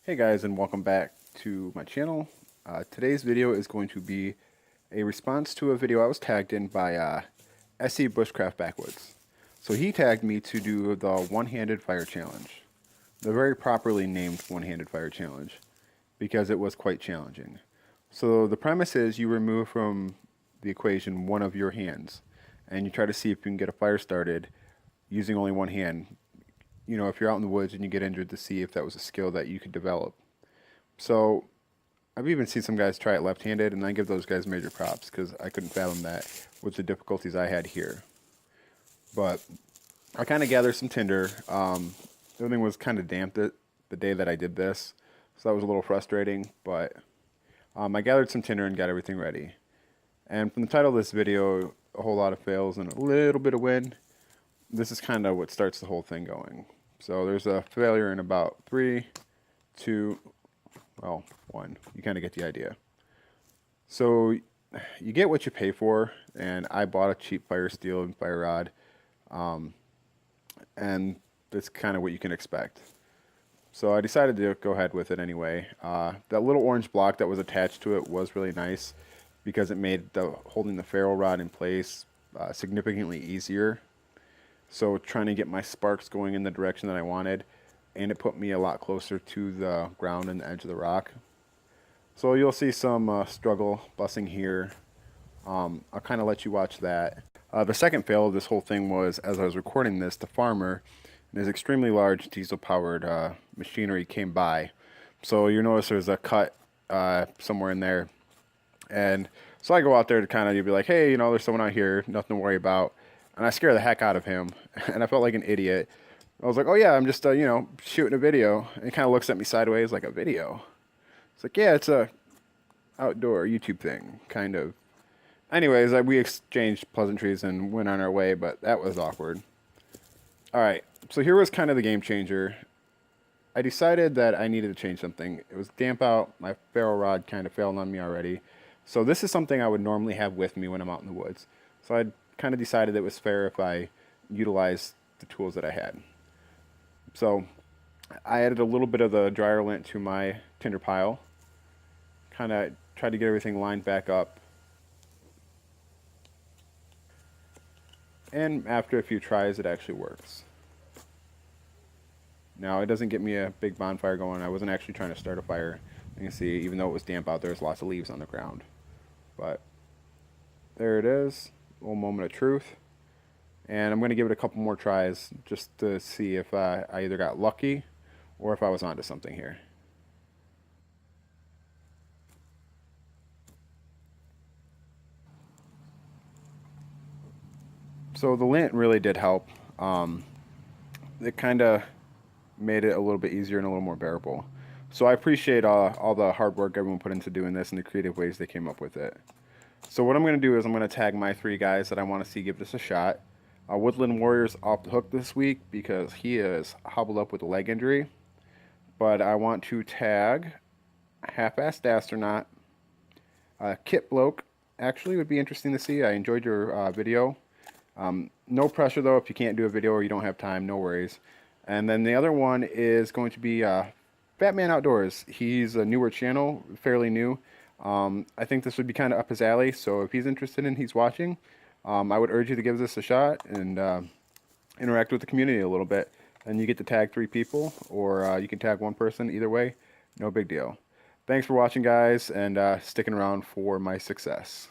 Hey guys, and welcome back to my channel. Today's video is going to be a response to a video I was tagged in by SC Bushcraft Backwoods. So he tagged me to do the one-handed fire challenge, the very properly named one-handed fire challenge, because it was quite challenging. So the premise is you remove from the equation one of your hands, and you try to see if you can get a fire started using only one hand. You know, if you're out in the woods and you get injured, to see if that was a skill that you could develop. So I've even seen some guys try it left-handed, and I give those guys major props because I couldn't fathom that with the difficulties I had here. But I kind of gathered some tinder. Everything was kind of damp the day that I did this, so that was a little frustrating. But I gathered some tinder and got everything ready. And from the title of this video, a whole lot of fails and a little bit of win, this is kind of what starts the whole thing going. So there's a failure in about 3, 2, well, 1. You kind of get the idea. So you get what you pay for, and I bought a cheap fire steel and fire rod, and that's kind of what you can expect. So I decided to go ahead with it anyway. That little orange block that was attached to it was really nice because it made holding the ferrule rod in place significantly easier. So trying to get my sparks going in the direction that I wanted, and it put me a lot closer to the ground and the edge of the rock. So you'll see some struggle bussing here. I'll kind of let you watch that. The second fail of this whole thing was, as I was recording this, the farmer and his extremely large diesel-powered machinery came by. So you notice there's a cut somewhere in there. And so I go out there to kind of be like, hey, you know, there's someone out here, nothing to worry about. And I scare the heck out of him, and I felt like an idiot. I was like, oh yeah, I'm just, you know, shooting a video. And he kind of looks at me sideways like, a video? It's like, yeah, it's a outdoor YouTube thing, kind of. Anyways, we exchanged pleasantries and went on our way, but that was awkward. All right, so here was kind of the game changer. I decided that I needed to change something. It was damp out. My ferrule rod kind of failed on me already. So this is something I would normally have with me when I'm out in the woods. So I kind of decided it was fair if I utilized the tools that I had. So I added a little bit of the dryer lint to my tinder pile, kind of tried to get everything lined back up, and after a few tries it actually works. Now it doesn't get me a big bonfire going. I wasn't actually trying to start a fire. You can see, even though it was damp out, there's lots of leaves on the ground. But there it is. Little moment of truth, and I'm going to give it a couple more tries just to see if I either got lucky or if I was onto something here. So the lint really did help. It kind of made it a little bit easier and a little more bearable. So I appreciate all the hard work everyone put into doing this and the creative ways they came up with it. So what I'm going to do is I'm going to tag my 3 guys that I want to see give this a shot. Woodland Warrior's off the hook this week because he is hobbled up with a leg injury. But I want to tag Half-Assed Astronaut. Kit Bloke actually would be interesting to see. I enjoyed your video. No pressure though, if you can't do a video or you don't have time, no worries. And then the other one is going to be Fat Man Outdoors. He's a newer channel, fairly new. I think this would be kind of up his alley, so if he's interested and he's watching, I would urge you to give this a shot and interact with the community a little bit. And you get to tag 3 people, or you can tag 1 person. Either way, no big deal. Thanks for watching, guys, and sticking around for my success.